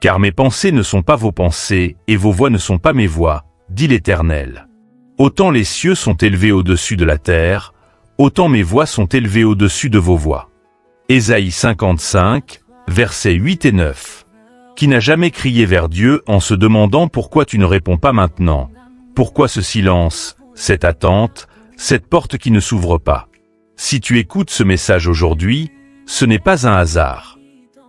Car mes pensées ne sont pas vos pensées, et vos voix ne sont pas mes voix, dit l'Éternel. Autant les cieux sont élevés au-dessus de la terre, autant mes voix sont élevées au-dessus de vos voix. Ésaïe 55, versets 8 et 9. Qui n'a jamais crié vers Dieu en se demandant pourquoi tu ne réponds pas maintenant? Pourquoi ce silence, cette attente, cette porte qui ne s'ouvre pas? Si tu écoutes ce message aujourd'hui, ce n'est pas un hasard.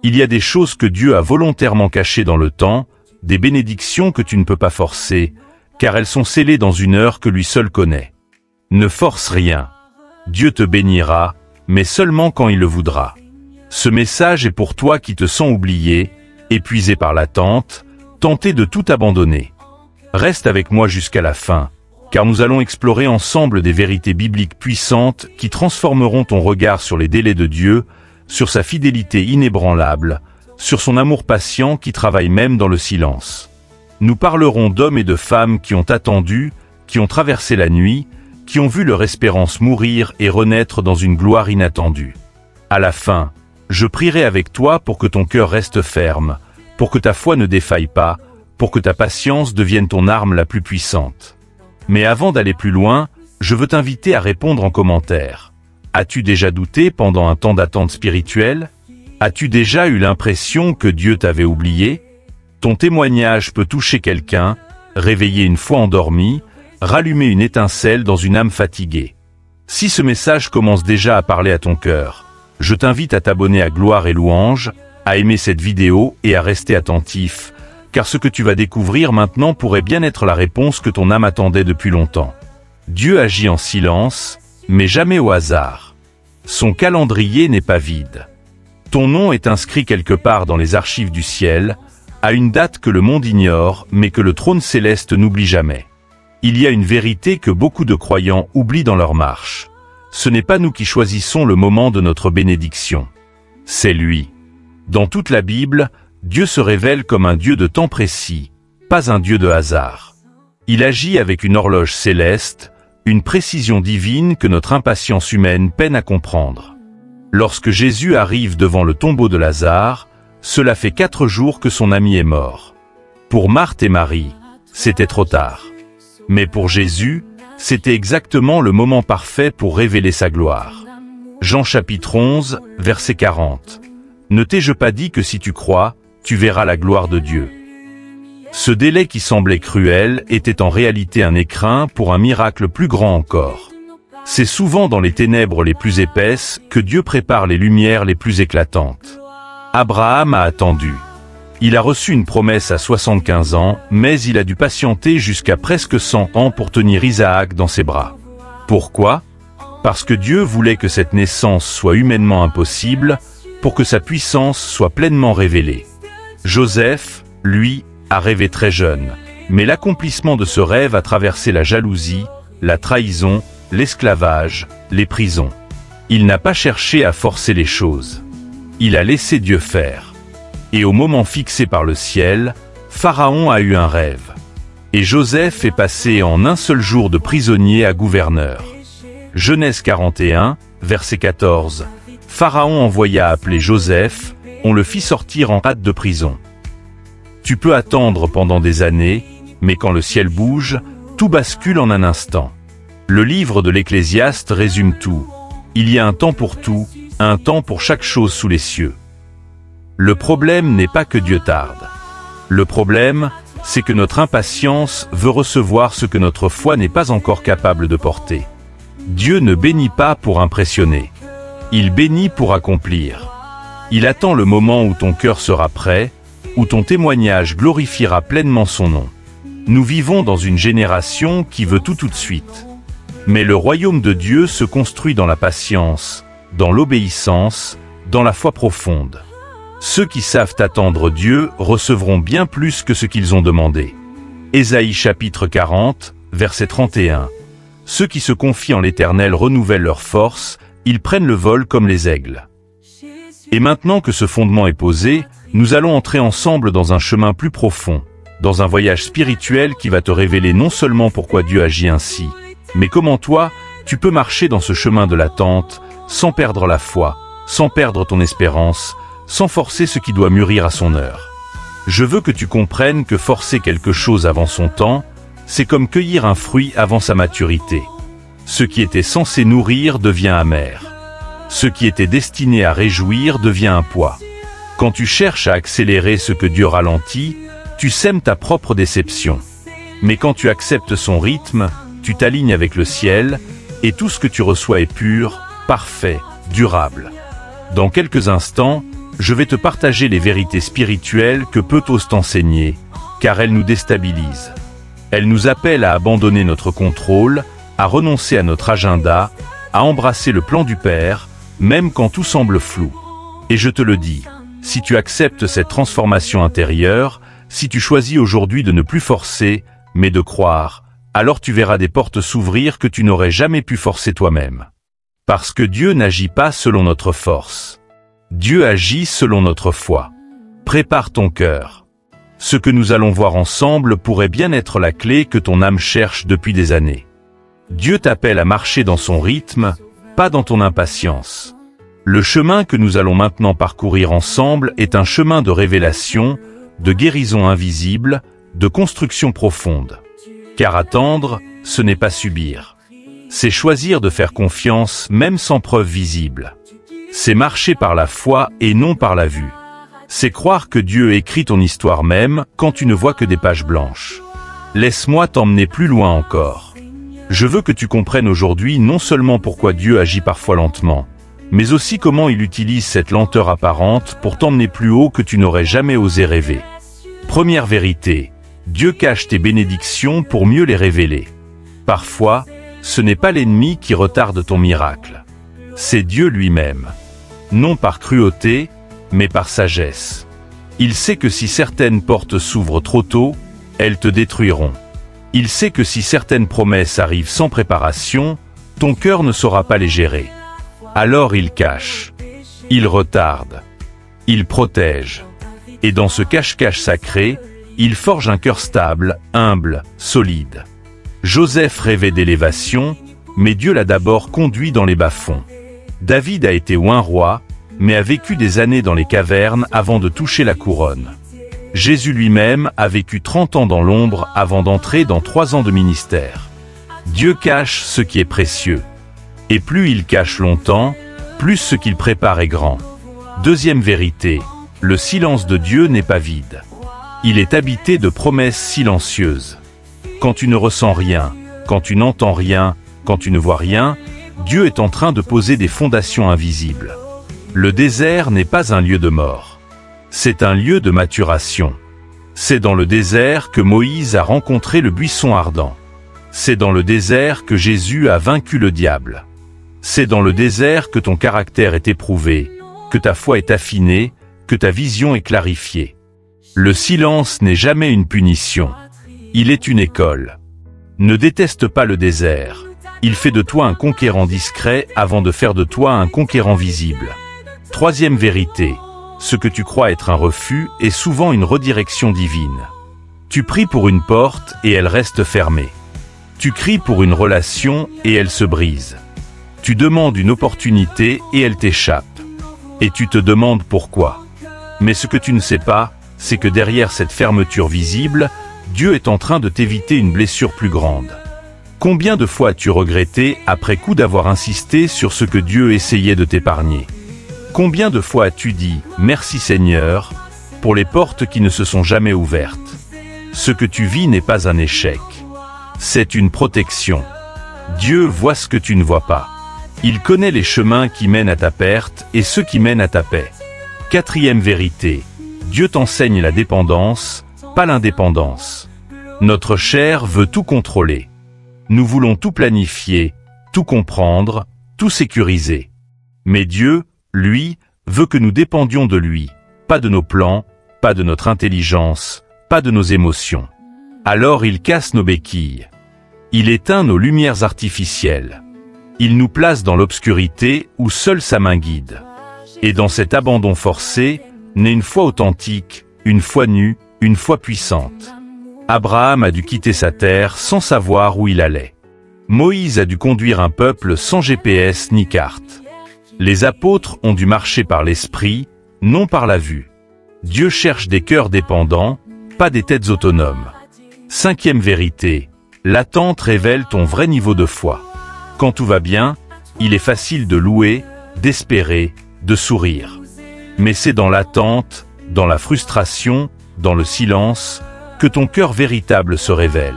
Il y a des choses que Dieu a volontairement cachées dans le temps, des bénédictions que tu ne peux pas forcer, car elles sont scellées dans une heure que lui seul connaît. Ne force rien. Dieu te bénira, mais seulement quand il le voudra. Ce message est pour toi qui te sens oublié, épuisé par l'attente, tenté de tout abandonner. Reste avec moi jusqu'à la fin, car nous allons explorer ensemble des vérités bibliques puissantes qui transformeront ton regard sur les délais de Dieu, sur sa fidélité inébranlable, sur son amour patient qui travaille même dans le silence. Nous parlerons d'hommes et de femmes qui ont attendu, qui ont traversé la nuit, qui ont vu leur espérance mourir et renaître dans une gloire inattendue. À la fin, je prierai avec toi pour que ton cœur reste ferme, pour que ta foi ne défaille pas, pour que ta patience devienne ton arme la plus puissante. Mais avant d'aller plus loin, je veux t'inviter à répondre en commentaire. As-tu déjà douté pendant un temps d'attente spirituelle? As-tu déjà eu l'impression que Dieu t'avait oublié? Ton témoignage peut toucher quelqu'un, réveiller une foi endormie, rallumer une étincelle dans une âme fatiguée. Si ce message commence déjà à parler à ton cœur, je t'invite à t'abonner à Gloire et Louange, à aimer cette vidéo et à rester attentif, car ce que tu vas découvrir maintenant pourrait bien être la réponse que ton âme attendait depuis longtemps. Dieu agit en silence, mais jamais au hasard. Son calendrier n'est pas vide. Ton nom est inscrit quelque part dans les archives du ciel, à une date que le monde ignore, mais que le trône céleste n'oublie jamais. Il y a une vérité que beaucoup de croyants oublient dans leur marche. Ce n'est pas nous qui choisissons le moment de notre bénédiction. C'est lui. Dans toute la Bible, Dieu se révèle comme un Dieu de temps précis, pas un Dieu de hasard. Il agit avec une horloge céleste, une précision divine que notre impatience humaine peine à comprendre. Lorsque Jésus arrive devant le tombeau de Lazare, cela fait 4 jours que son ami est mort. Pour Marthe et Marie, c'était trop tard. Mais pour Jésus, c'était exactement le moment parfait pour révéler sa gloire. Jean chapitre 11, verset 40. Ne t'ai-je pas dit que si tu crois, tu verras la gloire de Dieu? Ce délai qui semblait cruel était en réalité un écrin pour un miracle plus grand encore. C'est souvent dans les ténèbres les plus épaisses que Dieu prépare les lumières les plus éclatantes. Abraham a attendu. Il a reçu une promesse à 75 ans, mais il a dû patienter jusqu'à presque 100 ans pour tenir Isaac dans ses bras. Pourquoi? Parce que Dieu voulait que cette naissance soit humainement impossible, pour que sa puissance soit pleinement révélée. Joseph, lui, a rêvé très jeune, mais l'accomplissement de ce rêve a traversé la jalousie, la trahison, l'esclavage, les prisons. Il n'a pas cherché à forcer les choses. Il a laissé Dieu faire. Et au moment fixé par le ciel, Pharaon a eu un rêve. Et Joseph est passé en un seul jour de prisonnier à gouverneur. Genèse 41, verset 14. Pharaon envoya appeler Joseph, on le fit sortir en hâte de prison. Tu peux attendre pendant des années, mais quand le ciel bouge, tout bascule en un instant. Le livre de l'Ecclésiaste résume tout. Il y a un temps pour tout, un temps pour chaque chose sous les cieux. Le problème n'est pas que Dieu tarde. Le problème, c'est que notre impatience veut recevoir ce que notre foi n'est pas encore capable de porter. Dieu ne bénit pas pour impressionner. Il bénit pour accomplir. Il attend le moment où ton cœur sera prêt, où ton témoignage glorifiera pleinement son nom. Nous vivons dans une génération qui veut tout de suite. Mais le royaume de Dieu se construit dans la patience, dans l'obéissance, dans la foi profonde. Ceux qui savent attendre Dieu recevront bien plus que ce qu'ils ont demandé. Ésaïe chapitre 40, verset 31. Ceux qui se confient en l'Éternel renouvellent leur force, ils prennent le vol comme les aigles. Et maintenant que ce fondement est posé, nous allons entrer ensemble dans un chemin plus profond, dans un voyage spirituel qui va te révéler non seulement pourquoi Dieu agit ainsi, mais comment toi, tu peux marcher dans ce chemin de l'attente, sans perdre la foi, sans perdre ton espérance, sans forcer ce qui doit mûrir à son heure. Je veux que tu comprennes que forcer quelque chose avant son temps, c'est comme cueillir un fruit avant sa maturité. Ce qui était censé nourrir devient amer. Ce qui était destiné à réjouir devient un poids. Quand tu cherches à accélérer ce que Dieu ralentit, tu sèmes ta propre déception. Mais quand tu acceptes son rythme, tu t'alignes avec le ciel, et tout ce que tu reçois est pur, parfait, durable. Dans quelques instants, je vais te partager les vérités spirituelles que peu osent t'enseigner, car elles nous déstabilisent. Elles nous appellent à abandonner notre contrôle, à renoncer à notre agenda, à embrasser le plan du Père, même quand tout semble flou. Et je te le dis, si tu acceptes cette transformation intérieure, si tu choisis aujourd'hui de ne plus forcer, mais de croire, alors tu verras des portes s'ouvrir que tu n'aurais jamais pu forcer toi-même. Parce que Dieu n'agit pas selon notre force. Dieu agit selon notre foi. Prépare ton cœur. Ce que nous allons voir ensemble pourrait bien être la clé que ton âme cherche depuis des années. Dieu t'appelle à marcher dans son rythme, pas dans ton impatience. Le chemin que nous allons maintenant parcourir ensemble est un chemin de révélation, de guérison invisible, de construction profonde. Car attendre, ce n'est pas subir. C'est choisir de faire confiance même sans preuve visible. C'est marcher par la foi et non par la vue. C'est croire que Dieu écrit ton histoire même quand tu ne vois que des pages blanches. Laisse-moi t'emmener plus loin encore. Je veux que tu comprennes aujourd'hui non seulement pourquoi Dieu agit parfois lentement, mais aussi comment il utilise cette lenteur apparente pour t'emmener plus haut que tu n'aurais jamais osé rêver. Première vérité, Dieu cache tes bénédictions pour mieux les révéler. Parfois, ce n'est pas l'ennemi qui retarde ton miracle. C'est Dieu lui-même. Non par cruauté, mais par sagesse. Il sait que si certaines portes s'ouvrent trop tôt, elles te détruiront. Il sait que si certaines promesses arrivent sans préparation, ton cœur ne saura pas les gérer. Alors il cache, il retarde, il protège. Et dans ce cache-cache sacré, il forge un cœur stable, humble, solide. Joseph rêvait d'élévation, mais Dieu l'a d'abord conduit dans les bas-fonds. David a été oint roi, mais a vécu des années dans les cavernes avant de toucher la couronne. Jésus lui-même a vécu 30 ans dans l'ombre avant d'entrer dans 3 ans de ministère. Dieu cache ce qui est précieux. Et plus il cache longtemps, plus ce qu'il prépare est grand. Deuxième vérité, le silence de Dieu n'est pas vide. Il est habité de promesses silencieuses. Quand tu ne ressens rien, quand tu n'entends rien, quand tu ne vois rien, Dieu est en train de poser des fondations invisibles. Le désert n'est pas un lieu de mort. C'est un lieu de maturation. C'est dans le désert que Moïse a rencontré le buisson ardent. C'est dans le désert que Jésus a vaincu le diable. C'est dans le désert que ton caractère est éprouvé, que ta foi est affinée, que ta vision est clarifiée. Le silence n'est jamais une punition. Il est une école. Ne déteste pas le désert. Il fait de toi un conquérant discret avant de faire de toi un conquérant visible. Troisième vérité. Ce que tu crois être un refus est souvent une redirection divine. Tu pries pour une porte et elle reste fermée. Tu cries pour une relation et elle se brise. Tu demandes une opportunité et elle t'échappe. Et tu te demandes pourquoi. Mais ce que tu ne sais pas, c'est que derrière cette fermeture visible, Dieu est en train de t'éviter une blessure plus grande. Combien de fois as-tu regretté après coup d'avoir insisté sur ce que Dieu essayait de t'épargner? Combien de fois as-tu dit « Merci Seigneur » pour les portes qui ne se sont jamais ouvertes? Ce que tu vis n'est pas un échec. C'est une protection. Dieu voit ce que tu ne vois pas. Il connaît les chemins qui mènent à ta perte et ceux qui mènent à ta paix. Quatrième vérité. Dieu t'enseigne la dépendance, pas l'indépendance. Notre chair veut tout contrôler. Nous voulons tout planifier, tout comprendre, tout sécuriser. Mais Dieu, lui, veut que nous dépendions de lui, pas de nos plans, pas de notre intelligence, pas de nos émotions. Alors il casse nos béquilles. Il éteint nos lumières artificielles. Il nous place dans l'obscurité où seule sa main guide. Et dans cet abandon forcé, naît une foi authentique, une foi nue, une foi puissante. Abraham a dû quitter sa terre sans savoir où il allait. Moïse a dû conduire un peuple sans GPS ni carte. Les apôtres ont dû marcher par l'esprit, non par la vue. Dieu cherche des cœurs dépendants, pas des têtes autonomes. Cinquième vérité, l'attente révèle ton vrai niveau de foi. Quand tout va bien, il est facile de louer, d'espérer, de sourire. Mais c'est dans l'attente, dans la frustration, dans le silence, que ton cœur véritable se révèle.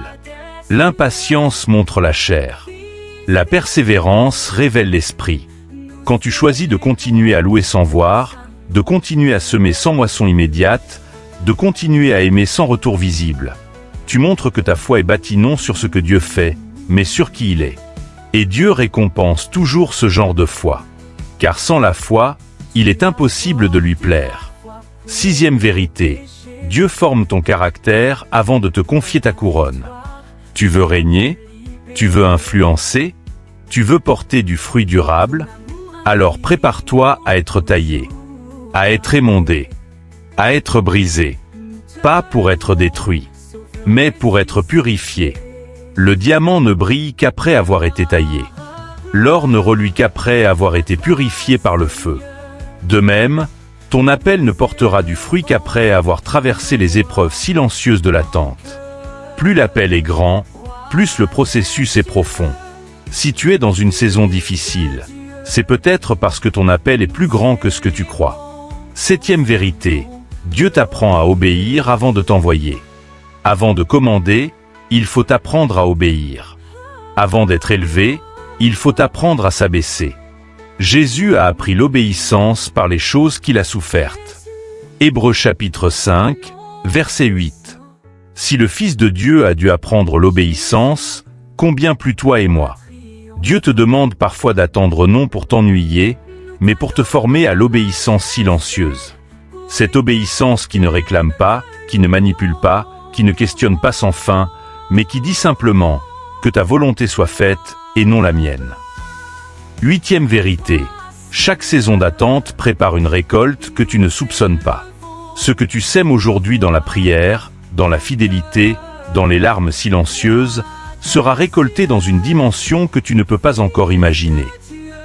L'impatience montre la chair. La persévérance révèle l'esprit. Quand tu choisis de continuer à louer sans voir, de continuer à semer sans moisson immédiate, de continuer à aimer sans retour visible, tu montres que ta foi est bâtie non sur ce que Dieu fait, mais sur qui il est. Et Dieu récompense toujours ce genre de foi. Car sans la foi, il est impossible de lui plaire. Sixième vérité, Dieu forme ton caractère avant de te confier ta couronne. Tu veux régner? Tu veux influencer? Tu veux porter du fruit durable? Alors prépare-toi à être taillé, à être émondé, à être brisé. Pas pour être détruit, mais pour être purifié. Le diamant ne brille qu'après avoir été taillé. L'or ne reluit qu'après avoir été purifié par le feu. De même, ton appel ne portera du fruit qu'après avoir traversé les épreuves silencieuses de l'attente. Plus l'appel est grand, plus le processus est profond. Si tu es dans une saison difficile, c'est peut-être parce que ton appel est plus grand que ce que tu crois. Septième vérité, Dieu t'apprend à obéir avant de t'envoyer. Avant de commander, il faut apprendre à obéir. Avant d'être élevé, il faut apprendre à s'abaisser. Jésus a appris l'obéissance par les choses qu'il a souffertes. Hébreux chapitre 5, verset 8. Si le Fils de Dieu a dû apprendre l'obéissance, combien plus toi et moi? Dieu te demande parfois d'attendre non pour t'ennuyer, mais pour te former à l'obéissance silencieuse. Cette obéissance qui ne réclame pas, qui ne manipule pas, qui ne questionne pas sans fin, mais qui dit simplement que ta volonté soit faite et non la mienne. Huitième vérité, chaque saison d'attente prépare une récolte que tu ne soupçonnes pas. Ce que tu sèmes aujourd'hui dans la prière, dans la fidélité, dans les larmes silencieuses, sera récolté dans une dimension que tu ne peux pas encore imaginer.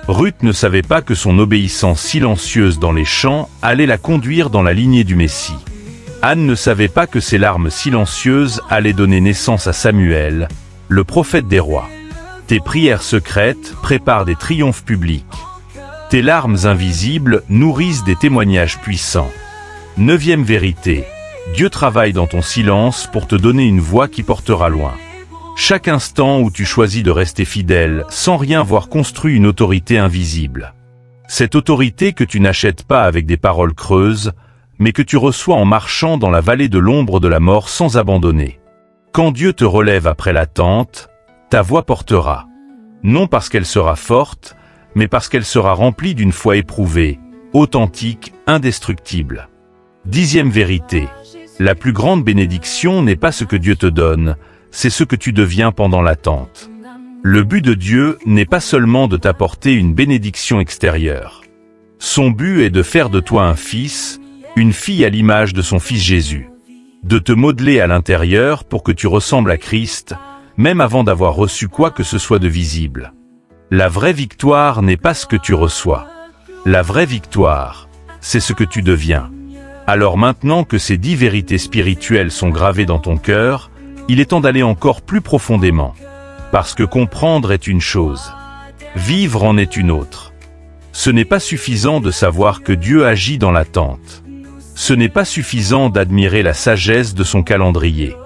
Ruth ne savait pas que son obéissance silencieuse dans les champs allait la conduire dans la lignée du Messie. Anne ne savait pas que ses larmes silencieuses allaient donner naissance à Samuel, le prophète des rois. Tes prières secrètes préparent des triomphes publics. Tes larmes invisibles nourrissent des témoignages puissants. Neuvième vérité, Dieu travaille dans ton silence pour te donner une voix qui portera loin. Chaque instant où tu choisis de rester fidèle, sans rien voir construit une autorité invisible. Cette autorité que tu n'achètes pas avec des paroles creuses, mais que tu reçois en marchant dans la vallée de l'ombre de la mort sans abandonner. Quand Dieu te relève après l'attente, ta voix portera. Non parce qu'elle sera forte, mais parce qu'elle sera remplie d'une foi éprouvée, authentique, indestructible. Dixième vérité, la plus grande bénédiction n'est pas ce que Dieu te donne, c'est ce que tu deviens pendant l'attente. Le but de Dieu n'est pas seulement de t'apporter une bénédiction extérieure. Son but est de faire de toi un fils, une fille à l'image de son fils Jésus. De te modeler à l'intérieur pour que tu ressembles à Christ, même avant d'avoir reçu quoi que ce soit de visible. La vraie victoire n'est pas ce que tu reçois. La vraie victoire, c'est ce que tu deviens. Alors maintenant que ces 10 vérités spirituelles sont gravées dans ton cœur, il est temps d'aller encore plus profondément. Parce que comprendre est une chose, vivre en est une autre. Ce n'est pas suffisant de savoir que Dieu agit dans l'attente. Ce n'est pas suffisant d'admirer la sagesse de son calendrier.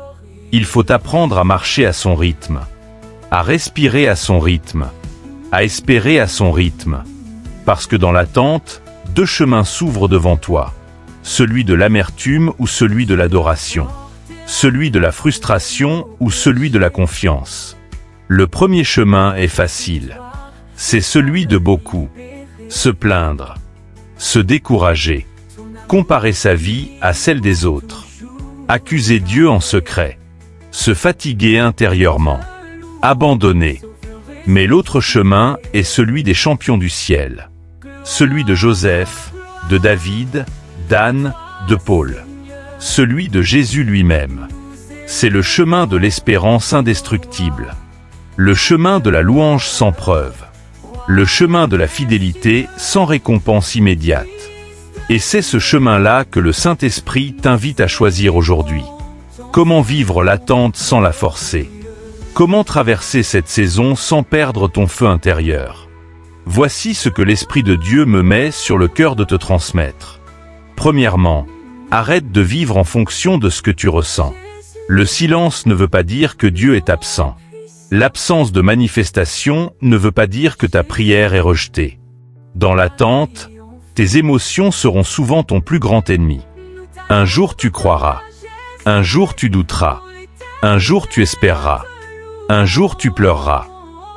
Il faut apprendre à marcher à son rythme, à respirer à son rythme, à espérer à son rythme. Parce que dans l'attente, 2 chemins s'ouvrent devant toi, celui de l'amertume ou celui de l'adoration, celui de la frustration ou celui de la confiance. Le premier chemin est facile, c'est celui de beaucoup. Se plaindre, se décourager, comparer sa vie à celle des autres, accuser Dieu en secret, se fatiguer intérieurement, abandonner. Mais l'autre chemin est celui des champions du ciel, celui de Joseph, de David, d'Anne, de Paul, celui de Jésus lui-même. C'est le chemin de l'espérance indestructible, le chemin de la louange sans preuve, le chemin de la fidélité sans récompense immédiate. Et c'est ce chemin-là que le Saint-Esprit t'invite à choisir aujourd'hui. Comment vivre l'attente sans la forcer? Comment traverser cette saison sans perdre ton feu intérieur? Voici ce que l'Esprit de Dieu me met sur le cœur de te transmettre. Premièrement, arrête de vivre en fonction de ce que tu ressens. Le silence ne veut pas dire que Dieu est absent. L'absence de manifestation ne veut pas dire que ta prière est rejetée. Dans l'attente, tes émotions seront souvent ton plus grand ennemi. Un jour tu croiras. Un jour tu douteras. Un jour tu espéreras. Un jour tu pleureras.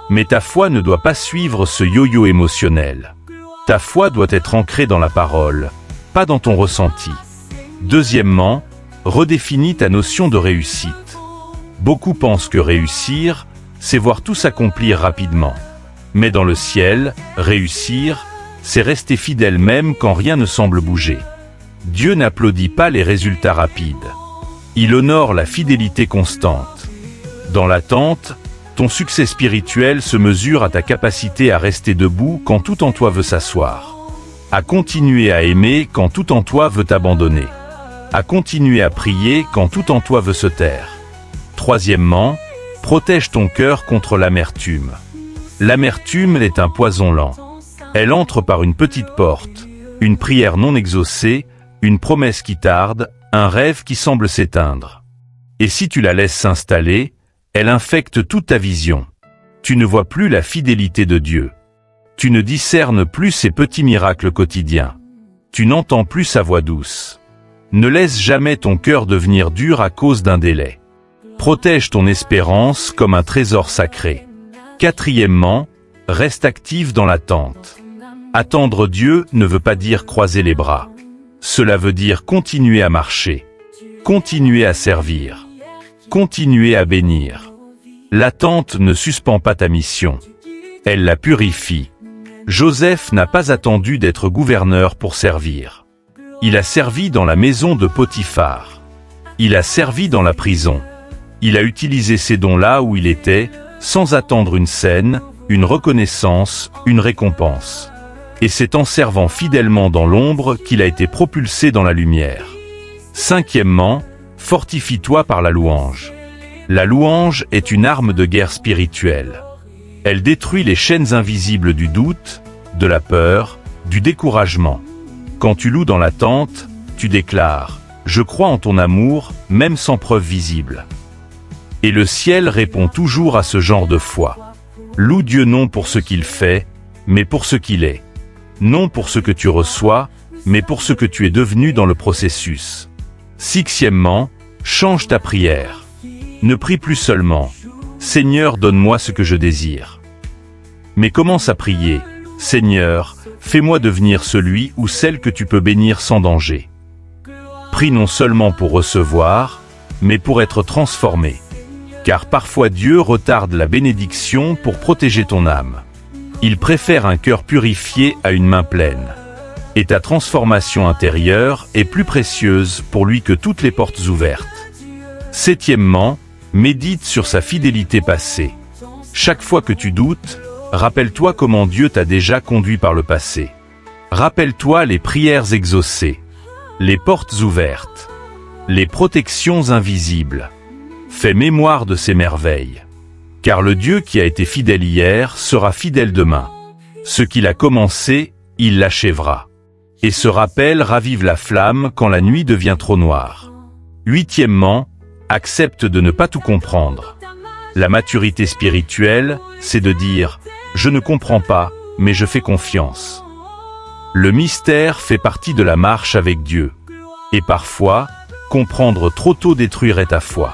Mais ta foi ne doit pas suivre ce yo-yo émotionnel. Ta foi doit être ancrée dans la parole, pas dans ton ressenti. Deuxièmement, redéfinis ta notion de réussite. Beaucoup pensent que réussir, c'est voir tout s'accomplir rapidement. Mais dans le ciel, réussir, c'est rester fidèle même quand rien ne semble bouger. Dieu n'applaudit pas les résultats rapides. Il honore la fidélité constante. Dans l'attente, ton succès spirituel se mesure à ta capacité à rester debout quand tout en toi veut s'asseoir, à continuer à aimer quand tout en toi veut abandonner, à continuer à prier quand tout en toi veut se taire. Troisièmement, protège ton cœur contre l'amertume. L'amertume est un poison lent. Elle entre par une petite porte, une prière non exaucée, une promesse qui tarde, un rêve qui semble s'éteindre. Et si tu la laisses s'installer, elle infecte toute ta vision. Tu ne vois plus la fidélité de Dieu. Tu ne discernes plus ses petits miracles quotidiens. Tu n'entends plus sa voix douce. Ne laisse jamais ton cœur devenir dur à cause d'un délai. Protège ton espérance comme un trésor sacré. Quatrièmement, reste actif dans l'attente. Attendre Dieu ne veut pas dire croiser les bras. Cela veut dire continuer à marcher, continuer à servir, continuer à bénir. L'attente ne suspend pas ta mission. Elle la purifie. Joseph n'a pas attendu d'être gouverneur pour servir. Il a servi dans la maison de Potiphar. Il a servi dans la prison. Il a utilisé ses dons là où il était, sans attendre une scène, une reconnaissance, une récompense. Et c'est en servant fidèlement dans l'ombre qu'il a été propulsé dans la lumière. Cinquièmement, fortifie-toi par la louange. La louange est une arme de guerre spirituelle. Elle détruit les chaînes invisibles du doute, de la peur, du découragement. Quand tu loues dans l'attente, tu déclares « Je crois en ton amour, même sans preuve visible ». Et le ciel répond toujours à ce genre de foi. Loue Dieu non pour ce qu'il fait, mais pour ce qu'il est. Non pour ce que tu reçois, mais pour ce que tu es devenu dans le processus. Sixièmement, change ta prière. Ne prie plus seulement « Seigneur, donne-moi ce que je désire ». Mais commence à prier « Seigneur, fais-moi devenir celui ou celle que tu peux bénir sans danger ». Prie non seulement pour recevoir, mais pour être transformé. Car parfois Dieu retarde la bénédiction pour protéger ton âme. Il préfère un cœur purifié à une main pleine. Et ta transformation intérieure est plus précieuse pour lui que toutes les portes ouvertes. Septièmement, médite sur sa fidélité passée. Chaque fois que tu doutes, rappelle-toi comment Dieu t'a déjà conduit par le passé. Rappelle-toi les prières exaucées, les portes ouvertes, les protections invisibles. Fais mémoire de ces merveilles. Car le Dieu qui a été fidèle hier sera fidèle demain. Ce qu'il a commencé, il l'achèvera. Et ce rappel ravive la flamme quand la nuit devient trop noire. Huitièmement, accepte de ne pas tout comprendre. La maturité spirituelle, c'est de dire « Je ne comprends pas, mais je fais confiance ». Le mystère fait partie de la marche avec Dieu. Et parfois, comprendre trop tôt détruirait ta foi.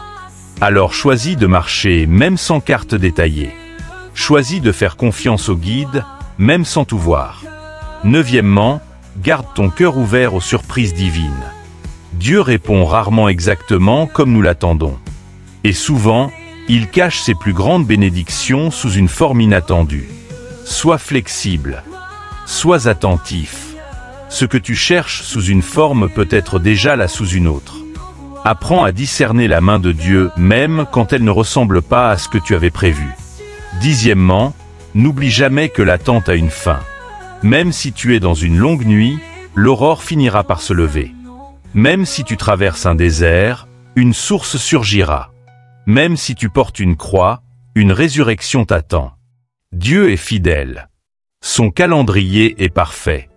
Alors choisis de marcher même sans carte détaillée. Choisis de faire confiance au guide, même sans tout voir. Neuvièmement, garde ton cœur ouvert aux surprises divines. Dieu répond rarement exactement comme nous l'attendons. Et souvent, il cache ses plus grandes bénédictions sous une forme inattendue. Sois flexible. Sois attentif. Ce que tu cherches sous une forme peut être déjà là sous une autre. Apprends à discerner la main de Dieu même quand elle ne ressemble pas à ce que tu avais prévu. Dixièmement, n'oublie jamais que l'attente a une fin. Même si tu es dans une longue nuit, l'aurore finira par se lever. Même si tu traverses un désert, une source surgira. Même si tu portes une croix, une résurrection t'attend. Dieu est fidèle. Son calendrier est parfait.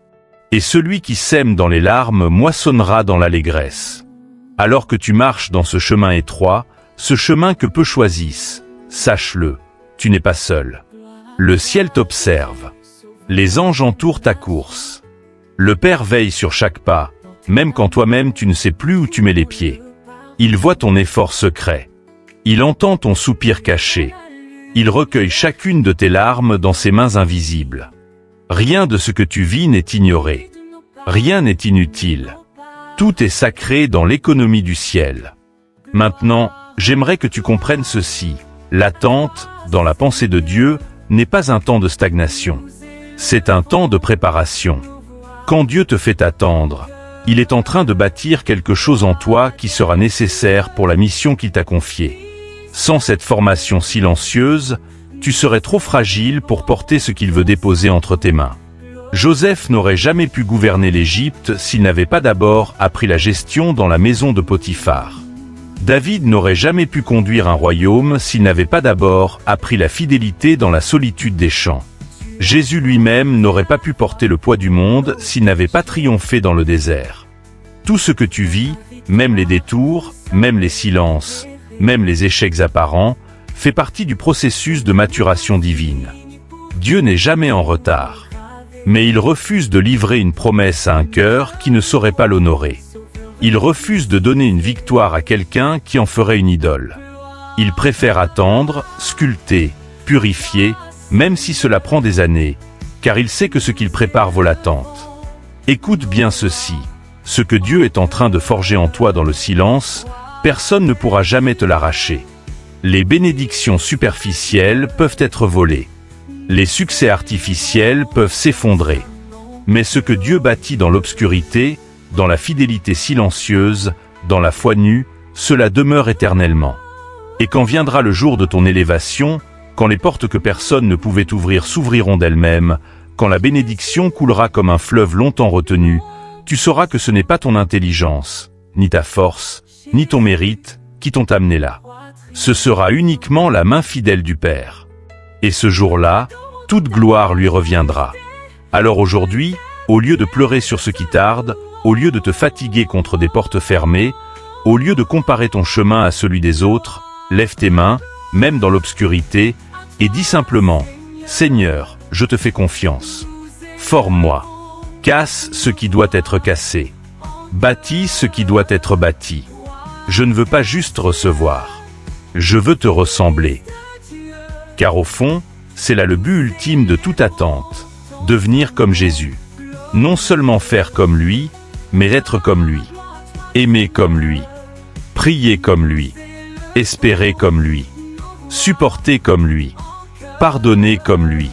Et celui qui sème dans les larmes moissonnera dans l'allégresse. Alors que tu marches dans ce chemin étroit, ce chemin que peu choisissent, sache-le, tu n'es pas seul. Le ciel t'observe. Les anges entourent ta course. Le Père veille sur chaque pas, même quand toi-même tu ne sais plus où tu mets les pieds. Il voit ton effort secret. Il entend ton soupir caché. Il recueille chacune de tes larmes dans ses mains invisibles. Rien de ce que tu vis n'est ignoré. Rien n'est inutile. Tout est sacré dans l'économie du ciel. Maintenant, j'aimerais que tu comprennes ceci. L'attente, dans la pensée de Dieu, n'est pas un temps de stagnation. C'est un temps de préparation. Quand Dieu te fait attendre, il est en train de bâtir quelque chose en toi qui sera nécessaire pour la mission qu'il t'a confiée. Sans cette formation silencieuse, tu serais trop fragile pour porter ce qu'il veut déposer entre tes mains. Joseph n'aurait jamais pu gouverner l'Égypte s'il n'avait pas d'abord appris la gestion dans la maison de Potiphar. David n'aurait jamais pu conduire un royaume s'il n'avait pas d'abord appris la fidélité dans la solitude des champs. Jésus lui-même n'aurait pas pu porter le poids du monde s'il n'avait pas triomphé dans le désert. Tout ce que tu vis, même les détours, même les silences, même les échecs apparents, fait partie du processus de maturation divine. Dieu n'est jamais en retard. Mais il refuse de livrer une promesse à un cœur qui ne saurait pas l'honorer. Il refuse de donner une victoire à quelqu'un qui en ferait une idole. Il préfère attendre, sculpter, purifier, même si cela prend des années, car il sait que ce qu'il prépare vaut l'attente. Écoute bien ceci, ce que Dieu est en train de forger en toi dans le silence, personne ne pourra jamais te l'arracher. Les bénédictions superficielles peuvent être volées. Les succès artificiels peuvent s'effondrer. Mais ce que Dieu bâtit dans l'obscurité, dans la fidélité silencieuse, dans la foi nue, cela demeure éternellement. Et quand viendra le jour de ton élévation, quand les portes que personne ne pouvait ouvrir s'ouvriront d'elles-mêmes, quand la bénédiction coulera comme un fleuve longtemps retenu, tu sauras que ce n'est pas ton intelligence, ni ta force, ni ton mérite, qui t'ont amené là. Ce sera uniquement la main fidèle du Père. Et ce jour-là, toute gloire lui reviendra. Alors aujourd'hui, au lieu de pleurer sur ce qui tarde, au lieu de te fatiguer contre des portes fermées, au lieu de comparer ton chemin à celui des autres, lève tes mains, même dans l'obscurité, et dis simplement, « Seigneur, je te fais confiance. Forme-moi. Casse ce qui doit être cassé. Bâtis ce qui doit être bâti. Je ne veux pas juste recevoir. Je veux te ressembler. » Car au fond, c'est là le but ultime de toute attente, devenir comme Jésus. Non seulement faire comme lui, mais être comme lui. Aimer comme lui. Prier comme lui. Espérer comme lui. Supporter comme lui. Pardonner comme lui.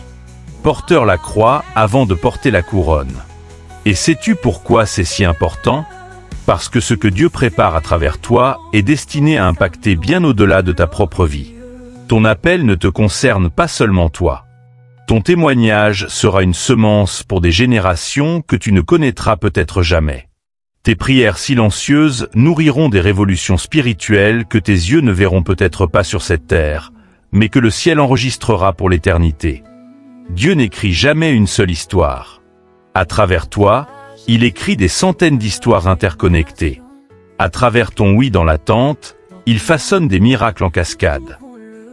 Porteur la croix avant de porter la couronne. Et sais-tu pourquoi c'est si important ? Parce que ce que Dieu prépare à travers toi est destiné à impacter bien au-delà de ta propre vie. Ton appel ne te concerne pas seulement toi. Ton témoignage sera une semence pour des générations que tu ne connaîtras peut-être jamais. Tes prières silencieuses nourriront des révolutions spirituelles que tes yeux ne verront peut-être pas sur cette terre, mais que le ciel enregistrera pour l'éternité. Dieu n'écrit jamais une seule histoire. À travers toi, il écrit des centaines d'histoires interconnectées. À travers ton oui dans l'attente, il façonne des miracles en cascade.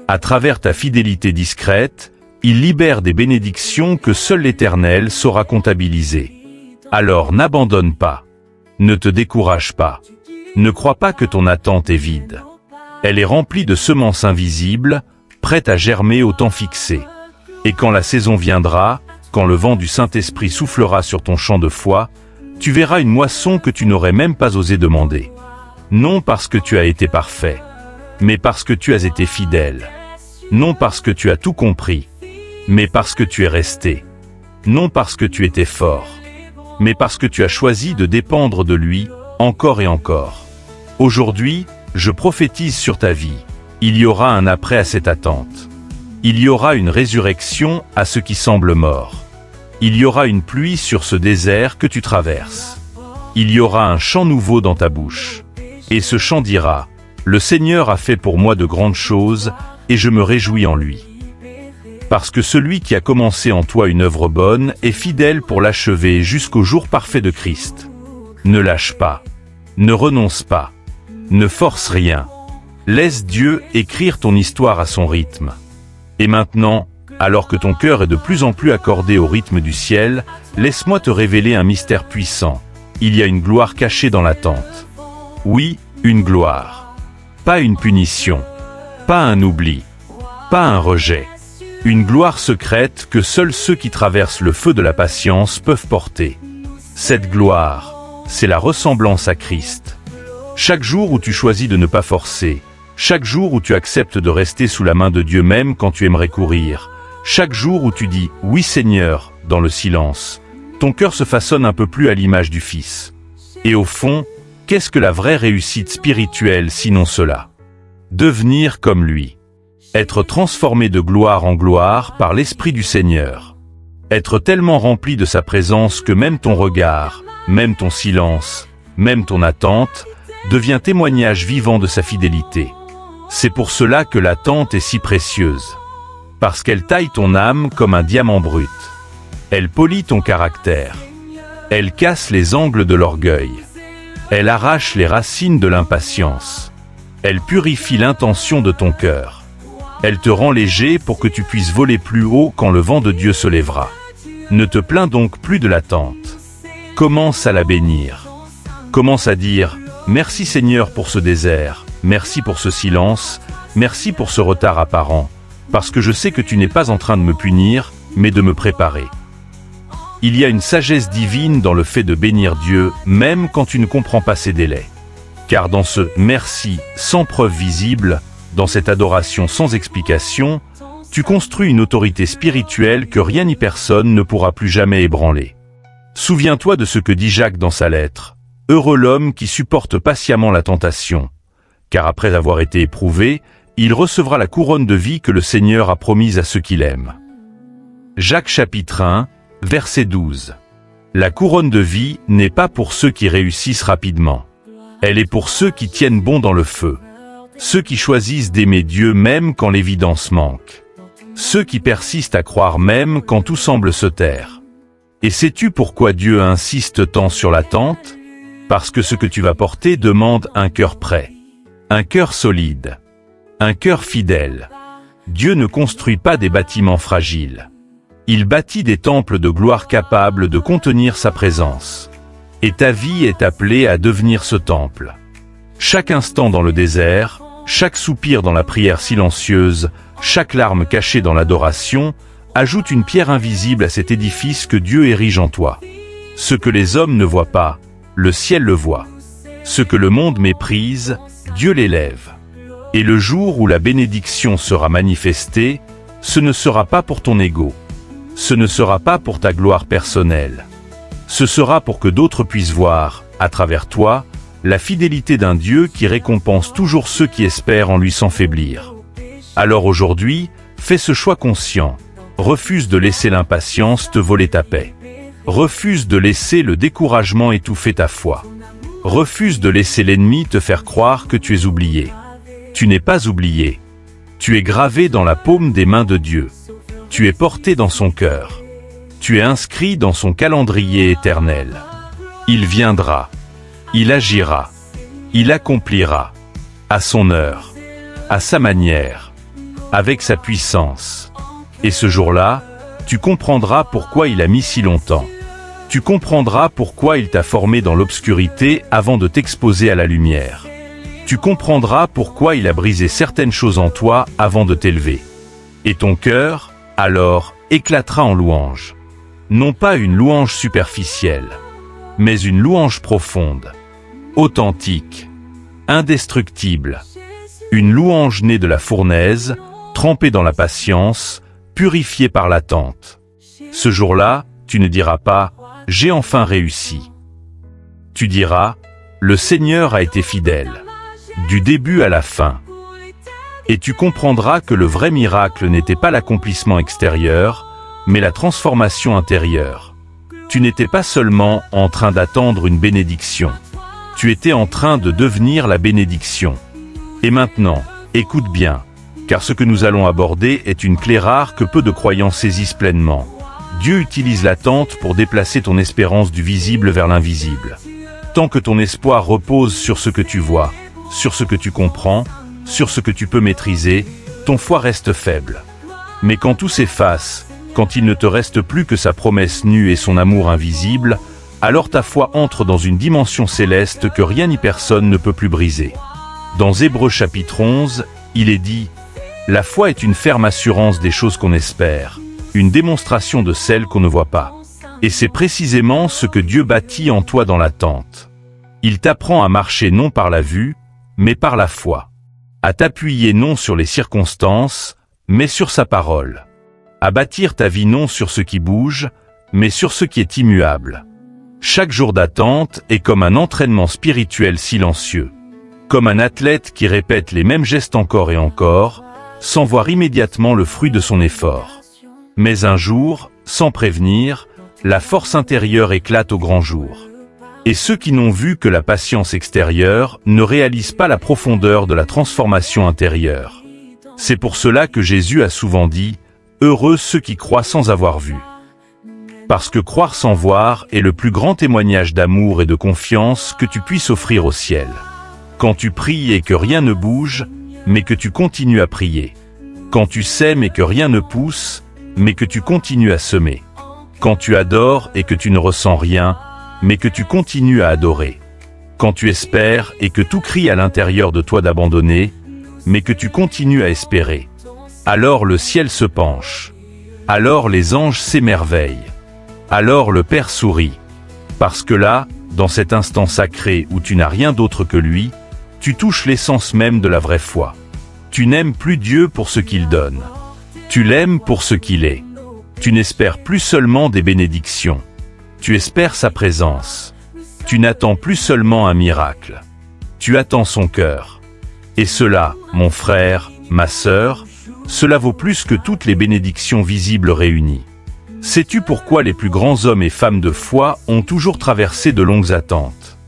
À travers ta fidélité discrète, il libère des bénédictions que seul l'Éternel saura comptabiliser. Alors n'abandonne pas. Ne te décourage pas. Ne crois pas que ton attente est vide. Elle est remplie de semences invisibles, prêtes à germer au temps fixé. Et quand la saison viendra, quand le vent du Saint-Esprit soufflera sur ton champ de foi, tu verras une moisson que tu n'aurais même pas osé demander. Non parce que tu as été parfait, mais parce que tu as été fidèle. Non parce que tu as tout compris, mais parce que tu es resté. Non parce que tu étais fort, mais parce que tu as choisi de dépendre de lui, encore et encore. Aujourd'hui, je prophétise sur ta vie. Il y aura un après à cette attente. Il y aura une résurrection à ce qui semble mort. Il y aura une pluie sur ce désert que tu traverses. Il y aura un chant nouveau dans ta bouche. Et ce chant dira, « Le Seigneur a fait pour moi de grandes choses, et je me réjouis en lui. » Parce que celui qui a commencé en toi une œuvre bonne est fidèle pour l'achever jusqu'au jour parfait de Christ. Ne lâche pas. Ne renonce pas. Ne force rien. Laisse Dieu écrire ton histoire à son rythme. Et maintenant, alors que ton cœur est de plus en plus accordé au rythme du ciel, laisse-moi te révéler un mystère puissant. Il y a une gloire cachée dans l'attente. Oui, une gloire. Pas une punition. Pas un oubli. Pas un rejet. Une gloire secrète que seuls ceux qui traversent le feu de la patience peuvent porter. Cette gloire, c'est la ressemblance à Christ. Chaque jour où tu choisis de ne pas forcer, chaque jour où tu acceptes de rester sous la main de Dieu même quand tu aimerais courir, chaque jour où tu dis « Oui Seigneur » dans le silence, ton cœur se façonne un peu plus à l'image du Fils. Et au fond, qu'est-ce que la vraie réussite spirituelle sinon cela? Devenir comme lui. Être transformé de gloire en gloire par l'Esprit du Seigneur. Être tellement rempli de sa présence que même ton regard, même ton silence, même ton attente, devient témoignage vivant de sa fidélité. C'est pour cela que l'attente est si précieuse. Parce qu'elle taille ton âme comme un diamant brut. Elle polit ton caractère. Elle casse les angles de l'orgueil. Elle arrache les racines de l'impatience. Elle purifie l'intention de ton cœur. Elle te rend léger pour que tu puisses voler plus haut quand le vent de Dieu se lèvera. Ne te plains donc plus de l'attente. Commence à la bénir. Commence à dire « Merci Seigneur pour ce désert, merci pour ce silence, merci pour ce retard apparent, parce que je sais que tu n'es pas en train de me punir, mais de me préparer. » Il y a une sagesse divine dans le fait de bénir Dieu, même quand tu ne comprends pas ses délais. Car dans ce « merci » sans preuve visible, dans cette adoration sans explication, tu construis une autorité spirituelle que rien ni personne ne pourra plus jamais ébranler. Souviens-toi de ce que dit Jacques dans sa lettre. « Heureux l'homme qui supporte patiemment la tentation, car après avoir été éprouvé, il recevra la couronne de vie que le Seigneur a promise à ceux qui l'aiment. » Jacques chapitre 1, verset 12. La couronne de vie n'est pas pour ceux qui réussissent rapidement. Elle est pour ceux qui tiennent bon dans le feu. Ceux qui choisissent d'aimer Dieu même quand l'évidence manque. Ceux qui persistent à croire même quand tout semble se taire. Et sais-tu pourquoi Dieu insiste tant sur l'attente? Parce que ce que tu vas porter demande un cœur prêt, un cœur solide, un cœur fidèle. Dieu ne construit pas des bâtiments fragiles. Il bâtit des temples de gloire capables de contenir sa présence. Et ta vie est appelée à devenir ce temple. Chaque instant dans le désert, chaque soupir dans la prière silencieuse, chaque larme cachée dans l'adoration, ajoute une pierre invisible à cet édifice que Dieu érige en toi. Ce que les hommes ne voient pas, le ciel le voit. Ce que le monde méprise, Dieu l'élève. Et le jour où la bénédiction sera manifestée, ce ne sera pas pour ton ego. Ce ne sera pas pour ta gloire personnelle. Ce sera pour que d'autres puissent voir, à travers toi, la fidélité d'un Dieu qui récompense toujours ceux qui espèrent en lui sans faiblir. Alors aujourd'hui, fais ce choix conscient. Refuse de laisser l'impatience te voler ta paix. Refuse de laisser le découragement étouffer ta foi. Refuse de laisser l'ennemi te faire croire que tu es oublié. Tu n'es pas oublié. Tu es gravé dans la paume des mains de Dieu. Tu es porté dans son cœur. Tu es inscrit dans son calendrier éternel. Il viendra. Il agira. Il accomplira. À son heure. À sa manière. Avec sa puissance. Et ce jour-là, tu comprendras pourquoi il a mis si longtemps. Tu comprendras pourquoi il t'a formé dans l'obscurité avant de t'exposer à la lumière. Tu comprendras pourquoi il a brisé certaines choses en toi avant de t'élever. Et ton cœur, alors, éclatera en louange. Non pas une louange superficielle, mais une louange profonde, authentique, indestructible. Une louange née de la fournaise, trempée dans la patience, purifiée par l'attente. Ce jour-là, tu ne diras pas « J'ai enfin réussi ». Tu diras « Le Seigneur a été fidèle ». Du début à la fin. Et tu comprendras que le vrai miracle n'était pas l'accomplissement extérieur, mais la transformation intérieure. Tu n'étais pas seulement en train d'attendre une bénédiction. Tu étais en train de devenir la bénédiction. Et maintenant, écoute bien, car ce que nous allons aborder est une clé rare que peu de croyants saisissent pleinement. Dieu utilise l'attente pour déplacer ton espérance du visible vers l'invisible. Tant que ton espoir repose sur ce que tu vois, sur ce que tu comprends, sur ce que tu peux maîtriser, ton foi reste faible. Mais quand tout s'efface, quand il ne te reste plus que sa promesse nue et son amour invisible, alors ta foi entre dans une dimension céleste que rien ni personne ne peut plus briser. Dans Hébreux chapitre 11, il est dit « La foi est une ferme assurance des choses qu'on espère, une démonstration de celles qu'on ne voit pas. » Et c'est précisément ce que Dieu bâtit en toi dans l'attente. Il t'apprend à marcher non par la vue, mais par la foi. À t'appuyer non sur les circonstances, mais sur sa parole. À bâtir ta vie non sur ce qui bouge, mais sur ce qui est immuable. Chaque jour d'attente est comme un entraînement spirituel silencieux. Comme un athlète qui répète les mêmes gestes encore et encore, sans voir immédiatement le fruit de son effort. Mais un jour, sans prévenir, la force intérieure éclate au grand jour. Et ceux qui n'ont vu que la patience extérieure ne réalisent pas la profondeur de la transformation intérieure. C'est pour cela que Jésus a souvent dit « Heureux ceux qui croient sans avoir vu ». Parce que croire sans voir est le plus grand témoignage d'amour et de confiance que tu puisses offrir au ciel. Quand tu pries et que rien ne bouge, mais que tu continues à prier. Quand tu sèmes et que rien ne pousse, mais que tu continues à semer. Quand tu adores et que tu ne ressens rien, mais que tu continues à adorer. Quand tu espères et que tout crie à l'intérieur de toi d'abandonner, mais que tu continues à espérer. Alors le ciel se penche. Alors les anges s'émerveillent. Alors le Père sourit. Parce que là, dans cet instant sacré où tu n'as rien d'autre que lui, tu touches l'essence même de la vraie foi. Tu n'aimes plus Dieu pour ce qu'il donne. Tu l'aimes pour ce qu'il est. Tu n'espères plus seulement des bénédictions. Tu espères sa présence. Tu n'attends plus seulement un miracle. Tu attends son cœur. Et cela, mon frère, ma sœur, cela vaut plus que toutes les bénédictions visibles réunies. Sais-tu pourquoi les plus grands hommes et femmes de foi ont toujours traversé de longues attentes?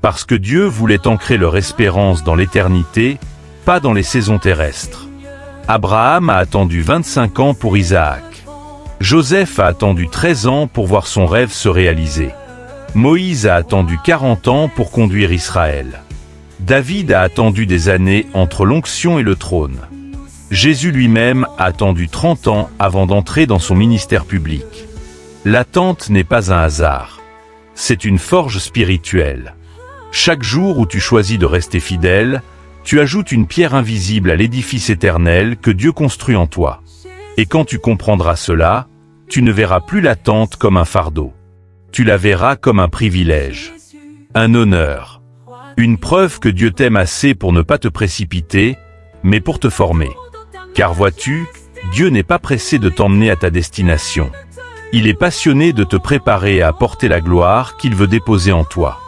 Parce que Dieu voulait ancrer leur espérance dans l'éternité, pas dans les saisons terrestres. Abraham a attendu 25 ans pour Isaac. Joseph a attendu 13 ans pour voir son rêve se réaliser. Moïse a attendu 40 ans pour conduire Israël. David a attendu des années entre l'onction et le trône. Jésus lui-même a attendu 30 ans avant d'entrer dans son ministère public. L'attente n'est pas un hasard. C'est une forge spirituelle. Chaque jour où tu choisis de rester fidèle, tu ajoutes une pierre invisible à l'édifice éternel que Dieu construit en toi. Et quand tu comprendras cela, tu ne verras plus l'attente comme un fardeau. Tu la verras comme un privilège, un honneur, une preuve que Dieu t'aime assez pour ne pas te précipiter, mais pour te former. Car vois-tu, Dieu n'est pas pressé de t'emmener à ta destination. Il est passionné de te préparer à apporter la gloire qu'il veut déposer en toi.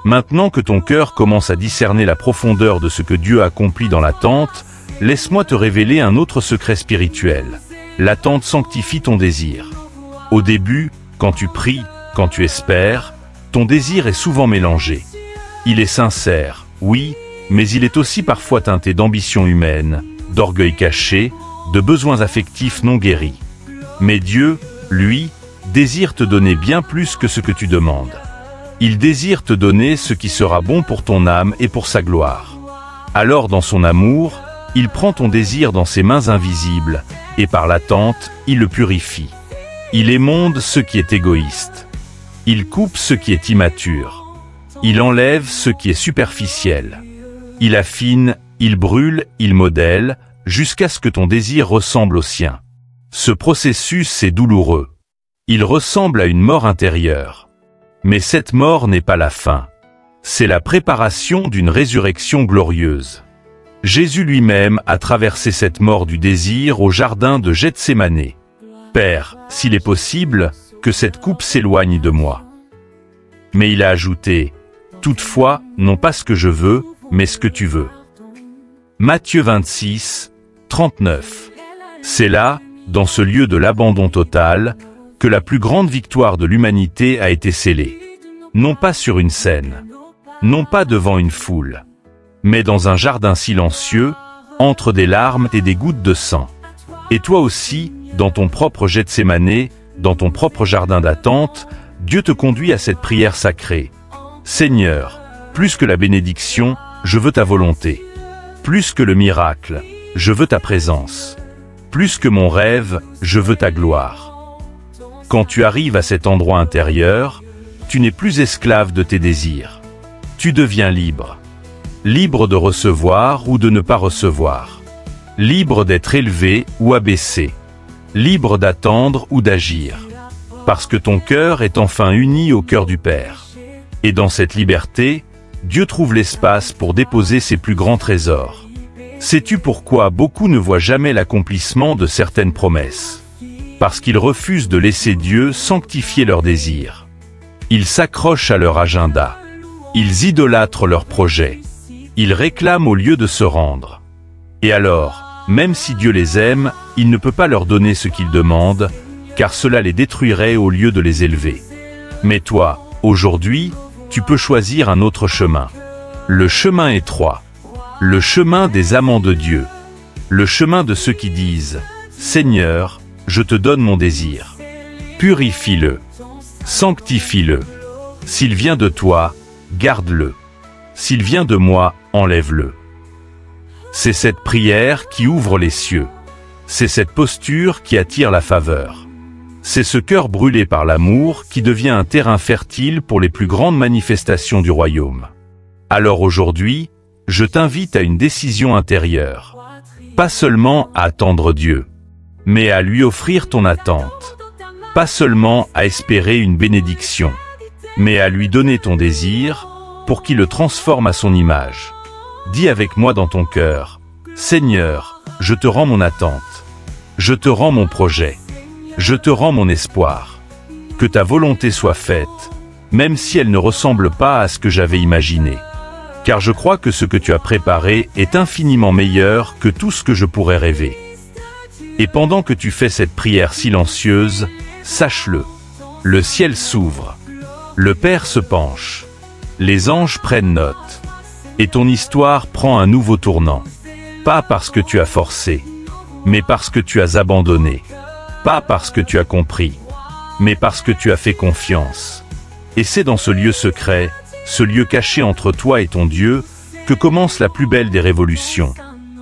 Maintenant que ton cœur commence à discerner la profondeur de ce que Dieu accomplit dans l'attente, laisse-moi te révéler un autre secret spirituel. L'attente sanctifie ton désir. Au début, quand tu pries, quand tu espères, ton désir est souvent mélangé. Il est sincère, oui, mais il est aussi parfois teinté d'ambition humaine, d'orgueil caché, de besoins affectifs non guéris. Mais Dieu, lui, désire te donner bien plus que ce que tu demandes. Il désire te donner ce qui sera bon pour ton âme et pour sa gloire. Alors dans son amour, il prend ton désir dans ses mains invisibles, et par l'attente, il le purifie. Il émonde ce qui est égoïste. Il coupe ce qui est immature. Il enlève ce qui est superficiel. Il affine, il brûle, il modèle, jusqu'à ce que ton désir ressemble au sien. Ce processus est douloureux. Il ressemble à une mort intérieure. Mais cette mort n'est pas la fin. C'est la préparation d'une résurrection glorieuse. Jésus lui-même a traversé cette mort du désir au jardin de Gethsémane. Père, s'il est possible, que cette coupe s'éloigne de moi. Mais il a ajouté, toutefois, non pas ce que je veux, mais ce que tu veux. Matthieu 26, 39. C'est là, dans ce lieu de l'abandon total, que la plus grande victoire de l'humanité a été scellée. Non pas sur une scène, non pas devant une foule, mais dans un jardin silencieux, entre des larmes et des gouttes de sang. Et toi aussi, dans ton propre Gethsémanée, dans ton propre jardin d'attente, Dieu te conduit à cette prière sacrée. Seigneur, plus que la bénédiction, je veux ta volonté. Plus que le miracle, je veux ta présence. Plus que mon rêve, je veux ta gloire. Quand tu arrives à cet endroit intérieur, tu n'es plus esclave de tes désirs. Tu deviens libre. Libre de recevoir ou de ne pas recevoir. Libre d'être élevé ou abaissé. Libre d'attendre ou d'agir. Parce que ton cœur est enfin uni au cœur du Père. Et dans cette liberté, Dieu trouve l'espace pour déposer ses plus grands trésors. Sais-tu pourquoi beaucoup ne voient jamais l'accomplissement de certaines promesses? Parce qu'ils refusent de laisser Dieu sanctifier leurs désirs. Ils s'accrochent à leur agenda. Ils idolâtrent leurs projets. Ils réclament au lieu de se rendre. Et alors, même si Dieu les aime, il ne peut pas leur donner ce qu'ils demandent, car cela les détruirait au lieu de les élever. Mais toi, aujourd'hui, tu peux choisir un autre chemin. Le chemin étroit. Le chemin des amants de Dieu. Le chemin de ceux qui disent « Seigneur, je te donne mon désir. Purifie-le. Sanctifie-le. S'il vient de toi, garde-le. S'il vient de moi, enlève-le. » C'est cette prière qui ouvre les cieux. C'est cette posture qui attire la faveur. C'est ce cœur brûlé par l'amour qui devient un terrain fertile pour les plus grandes manifestations du royaume. Alors aujourd'hui, je t'invite à une décision intérieure. Pas seulement à attendre Dieu, mais à lui offrir ton attente. Pas seulement à espérer une bénédiction, mais à lui donner ton désir pour qu'il le transforme à son image. Dis avec moi dans ton cœur, « Seigneur, je te rends mon attente. Je te rends mon projet. Je te rends mon espoir. Que ta volonté soit faite, même si elle ne ressemble pas à ce que j'avais imaginé. Car je crois que ce que tu as préparé est infiniment meilleur que tout ce que je pourrais rêver. » Et pendant que tu fais cette prière silencieuse, sache-le, le ciel s'ouvre, le Père se penche, les anges prennent note, et ton histoire prend un nouveau tournant. Pas parce que tu as forcé, mais parce que tu as abandonné. Pas parce que tu as compris, mais parce que tu as fait confiance. Et c'est dans ce lieu secret, ce lieu caché entre toi et ton Dieu, que commence la plus belle des révolutions,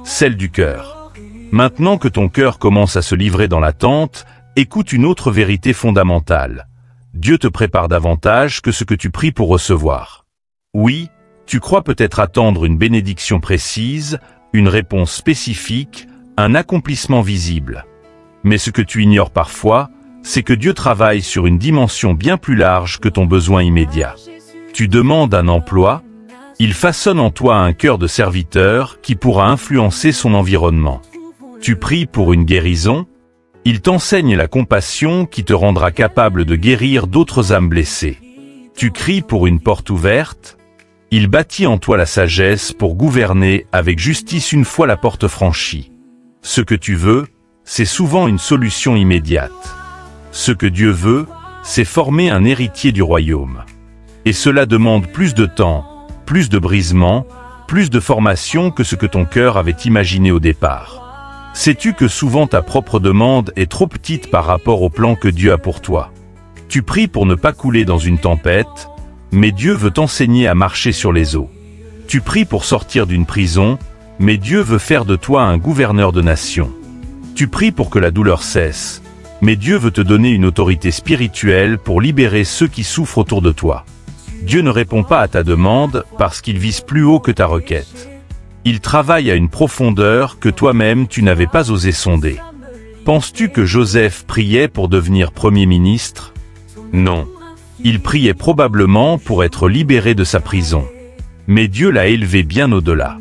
celle du cœur. Maintenant que ton cœur commence à se livrer dans l'attente, écoute une autre vérité fondamentale. Dieu te prépare davantage que ce que tu pries pour recevoir. Oui, tu crois peut-être attendre une bénédiction précise, une réponse spécifique, un accomplissement visible. Mais ce que tu ignores parfois, c'est que Dieu travaille sur une dimension bien plus large que ton besoin immédiat. Tu demandes un emploi, il façonne en toi un cœur de serviteur qui pourra influencer son environnement. Tu pries pour une guérison, il t'enseigne la compassion qui te rendra capable de guérir d'autres âmes blessées. Tu cries pour une porte ouverte, il bâtit en toi la sagesse pour gouverner avec justice une fois la porte franchie. Ce que tu veux, c'est souvent une solution immédiate. Ce que Dieu veut, c'est former un héritier du royaume. Et cela demande plus de temps, plus de brisement, plus de formation que ce que ton cœur avait imaginé au départ. Sais-tu que souvent ta propre demande est trop petite par rapport au plan que Dieu a pour toi? Tu pries pour ne pas couler dans une tempête, mais Dieu veut t'enseigner à marcher sur les eaux. Tu pries pour sortir d'une prison, mais Dieu veut faire de toi un gouverneur de nation. Tu pries pour que la douleur cesse, mais Dieu veut te donner une autorité spirituelle pour libérer ceux qui souffrent autour de toi. Dieu ne répond pas à ta demande parce qu'il vise plus haut que ta requête. Il travaille à une profondeur que toi-même tu n'avais pas osé sonder. Penses-tu que Joseph priait pour devenir Premier ministre? Non. Il priait probablement pour être libéré de sa prison. Mais Dieu l'a élevé bien au-delà.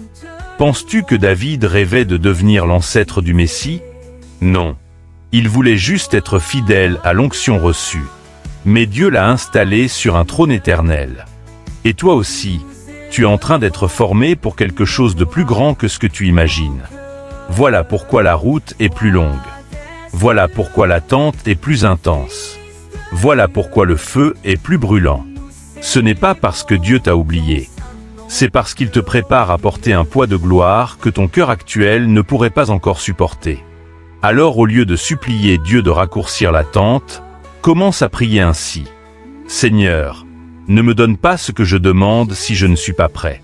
Penses-tu que David rêvait de devenir l'ancêtre du Messie? Non. Il voulait juste être fidèle à l'onction reçue. Mais Dieu l'a installé sur un trône éternel. Et toi aussi, tu es en train d'être formé pour quelque chose de plus grand que ce que tu imagines. Voilà pourquoi la route est plus longue. Voilà pourquoi l'attente est plus intense. Voilà pourquoi le feu est plus brûlant. Ce n'est pas parce que Dieu t'a oublié. C'est parce qu'il te prépare à porter un poids de gloire que ton cœur actuel ne pourrait pas encore supporter. Alors au lieu de supplier Dieu de raccourcir l'attente, commence à prier ainsi. Seigneur, ne me donne pas ce que je demande si je ne suis pas prêt.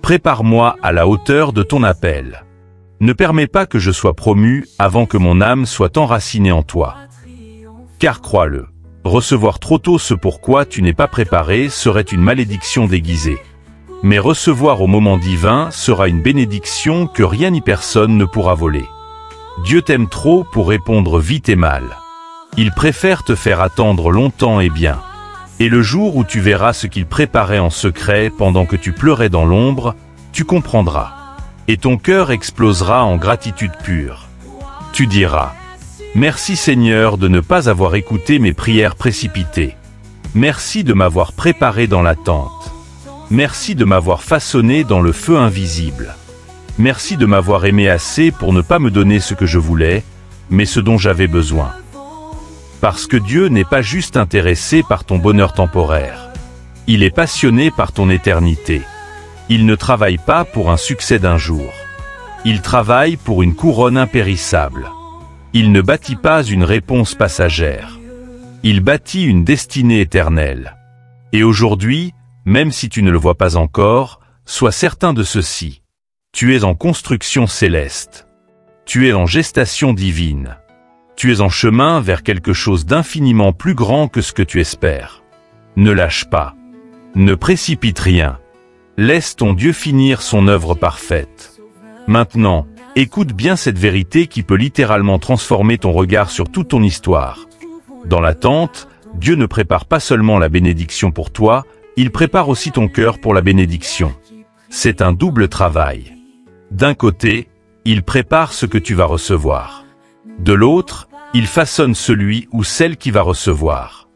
Prépare-moi à la hauteur de ton appel. Ne permets pas que je sois promu avant que mon âme soit enracinée en toi. Car crois-le, recevoir trop tôt ce pourquoi tu n'es pas préparé serait une malédiction déguisée. Mais recevoir au moment divin sera une bénédiction que rien ni personne ne pourra voler. Dieu t'aime trop pour répondre vite et mal. Il préfère te faire attendre longtemps et bien. Et le jour où tu verras ce qu'il préparait en secret pendant que tu pleurais dans l'ombre, tu comprendras. Et ton cœur explosera en gratitude pure. Tu diras, « Merci Seigneur de ne pas avoir écouté mes prières précipitées. Merci de m'avoir préparé dans l'attente. Merci de m'avoir façonné dans le feu invisible. Merci de m'avoir aimé assez pour ne pas me donner ce que je voulais, mais ce dont j'avais besoin. » Parce que Dieu n'est pas juste intéressé par ton bonheur temporaire. Il est passionné par ton éternité. Il ne travaille pas pour un succès d'un jour. Il travaille pour une couronne impérissable. Il ne bâtit pas une réponse passagère. Il bâtit une destinée éternelle. Et aujourd'hui, même si tu ne le vois pas encore, sois certain de ceci. Tu es en construction céleste. Tu es en gestation divine. Tu es en chemin vers quelque chose d'infiniment plus grand que ce que tu espères. Ne lâche pas. Ne précipite rien. Laisse ton Dieu finir son œuvre parfaite. Maintenant, écoute bien cette vérité qui peut littéralement transformer ton regard sur toute ton histoire. Dans l'attente, Dieu ne prépare pas seulement la bénédiction pour toi, il prépare aussi ton cœur pour la bénédiction. C'est un double travail. D'un côté, il prépare ce que tu vas recevoir. De l'autre, il façonne celui ou celle qui va recevoir.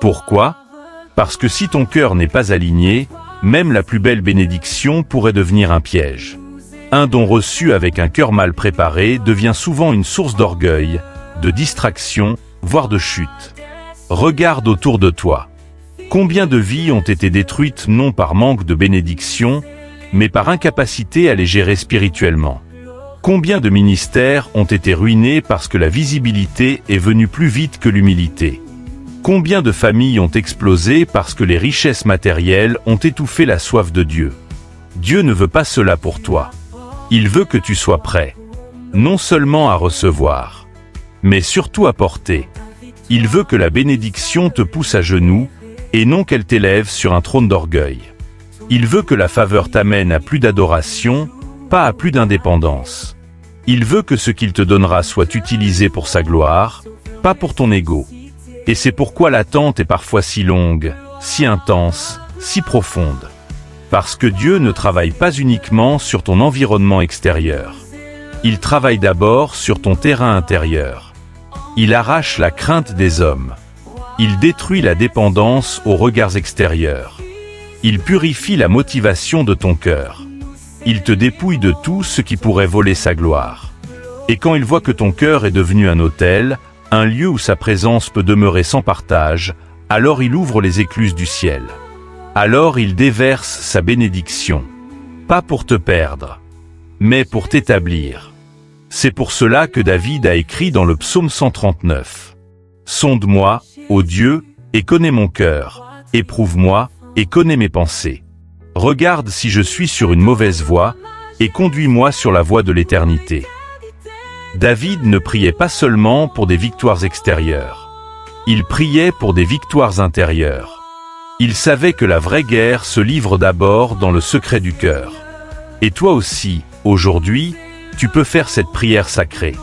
Pourquoi? Parce que si ton cœur n'est pas aligné, même la plus belle bénédiction pourrait devenir un piège. Un don reçu avec un cœur mal préparé devient souvent une source d'orgueil, de distraction, voire de chute. Regarde autour de toi. Combien de vies ont été détruites non par manque de bénédiction, mais par incapacité à les gérer spirituellement? Combien de ministères ont été ruinés parce que la visibilité est venue plus vite que l'humilité? Combien de familles ont explosé parce que les richesses matérielles ont étouffé la soif de Dieu? Dieu ne veut pas cela pour toi. Il veut que tu sois prêt, non seulement à recevoir, mais surtout à porter. Il veut que la bénédiction te pousse à genoux, et non qu'elle t'élève sur un trône d'orgueil. Il veut que la faveur t'amène à plus d'adoration, pas à plus d'indépendance. Il veut que ce qu'il te donnera soit utilisé pour sa gloire, pas pour ton ego. Et c'est pourquoi l'attente est parfois si longue, si intense, si profonde. Parce que Dieu ne travaille pas uniquement sur ton environnement extérieur. Il travaille d'abord sur ton terrain intérieur. Il arrache la crainte des hommes. Il détruit la dépendance aux regards extérieurs. Il purifie la motivation de ton cœur. Il te dépouille de tout ce qui pourrait voler sa gloire. Et quand il voit que ton cœur est devenu un autel, un lieu où sa présence peut demeurer sans partage, alors il ouvre les écluses du ciel. Alors il déverse sa bénédiction. Pas pour te perdre, mais pour t'établir. C'est pour cela que David a écrit dans le psaume 139. « Sonde-moi, ô Dieu, et connais mon cœur, éprouve-moi, et connais mes pensées. Regarde si je suis sur une mauvaise voie, et conduis-moi sur la voie de l'éternité. » David ne priait pas seulement pour des victoires extérieures. Il priait pour des victoires intérieures. Il savait que la vraie guerre se livre d'abord dans le secret du cœur. Et toi aussi, aujourd'hui, tu peux faire cette prière sacrée.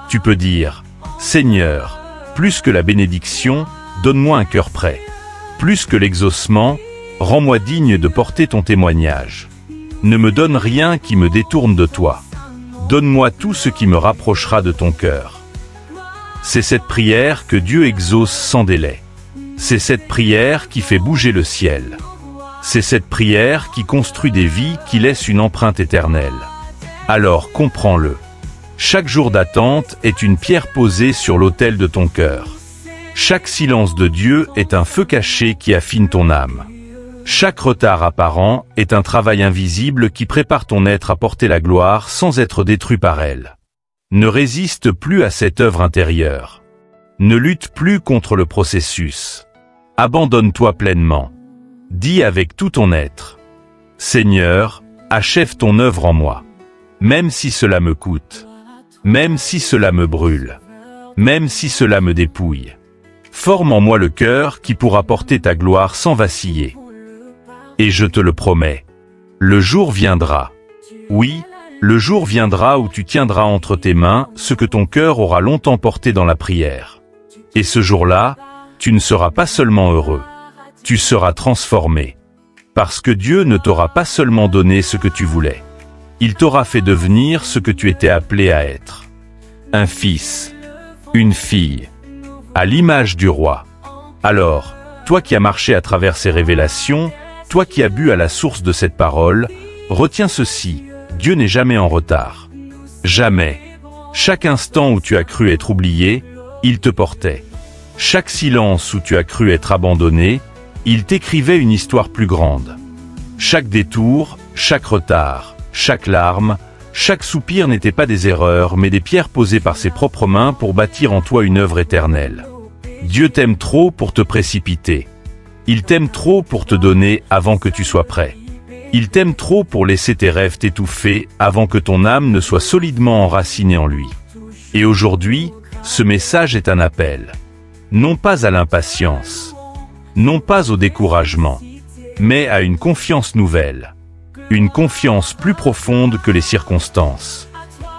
Tu peux dire, « Seigneur, plus que la bénédiction, donne-moi un cœur prêt. Plus que l'exaucement, rends-moi digne de porter ton témoignage. Ne me donne rien qui me détourne de toi. Donne-moi tout ce qui me rapprochera de ton cœur. » C'est cette prière que Dieu exauce sans délai. C'est cette prière qui fait bouger le ciel. C'est cette prière qui construit des vies qui laissent une empreinte éternelle. Alors comprends-le. Chaque jour d'attente est une pierre posée sur l'autel de ton cœur. Chaque silence de Dieu est un feu caché qui affine ton âme. Chaque retard apparent est un travail invisible qui prépare ton être à porter la gloire sans être détruit par elle. Ne résiste plus à cette œuvre intérieure. Ne lutte plus contre le processus. Abandonne-toi pleinement. Dis avec tout ton être: Seigneur, achève ton œuvre en moi. Même si cela me coûte. Même si cela me brûle. Même si cela me dépouille. Forme en moi le cœur qui pourra porter ta gloire sans vaciller. Et je te le promets, le jour viendra. Oui, le jour viendra où tu tiendras entre tes mains ce que ton cœur aura longtemps porté dans la prière. Et ce jour-là, tu ne seras pas seulement heureux, tu seras transformé. Parce que Dieu ne t'aura pas seulement donné ce que tu voulais. Il t'aura fait devenir ce que tu étais appelé à être. Un fils, une fille, à l'image du roi. Alors, toi qui as marché à travers ces révélations, toi qui as bu à la source de cette parole, retiens ceci: Dieu n'est jamais en retard. Jamais. Chaque instant où tu as cru être oublié, il te portait. Chaque silence où tu as cru être abandonné, il t'écrivait une histoire plus grande. Chaque détour, chaque retard, chaque larme, chaque soupir n'était pas des erreurs, mais des pierres posées par ses propres mains pour bâtir en toi une œuvre éternelle. Dieu t'aime trop pour te précipiter. Il t'aime trop pour te donner avant que tu sois prêt. Il t'aime trop pour laisser tes rêves t'étouffer avant que ton âme ne soit solidement enracinée en lui. Et aujourd'hui, ce message est un appel. Non pas à l'impatience, non pas au découragement, mais à une confiance nouvelle. Une confiance plus profonde que les circonstances.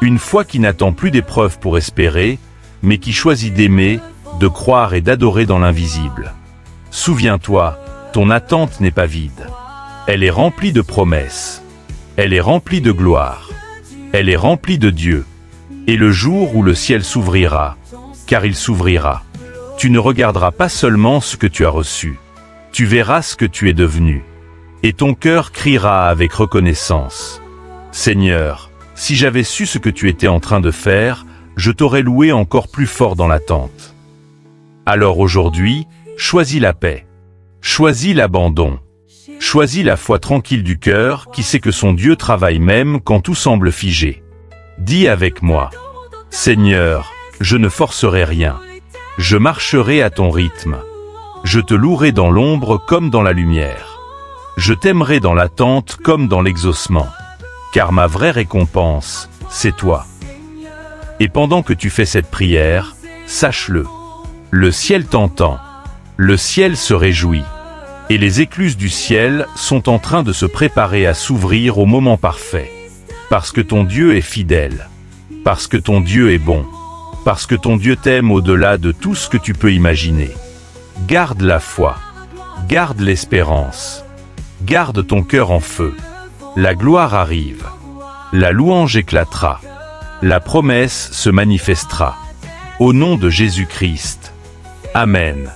Une foi qui n'attend plus d'épreuves pour espérer, mais qui choisit d'aimer, de croire et d'adorer dans l'invisible. Souviens-toi, ton attente n'est pas vide. Elle est remplie de promesses. Elle est remplie de gloire. Elle est remplie de Dieu. Et le jour où le ciel s'ouvrira, car il s'ouvrira, tu ne regarderas pas seulement ce que tu as reçu. Tu verras ce que tu es devenu. Et ton cœur criera avec reconnaissance: Seigneur, si j'avais su ce que tu étais en train de faire, je t'aurais loué encore plus fort dans l'attente. Alors aujourd'hui, choisis la paix. Choisis l'abandon. Choisis la foi tranquille du cœur qui sait que son Dieu travaille même quand tout semble figé. Dis avec moi: Seigneur, je ne forcerai rien. Je marcherai à ton rythme. Je te louerai dans l'ombre comme dans la lumière. Je t'aimerai dans l'attente comme dans l'exaucement. Car ma vraie récompense, c'est toi. Et pendant que tu fais cette prière, sache-le. Le ciel t'entend. Le ciel se réjouit. Et les écluses du ciel sont en train de se préparer à s'ouvrir au moment parfait. Parce que ton Dieu est fidèle. Parce que ton Dieu est bon. Parce que ton Dieu t'aime au-delà de tout ce que tu peux imaginer. Garde la foi. Garde l'espérance. Garde ton cœur en feu. La gloire arrive. La louange éclatera. La promesse se manifestera. Au nom de Jésus-Christ. Amen.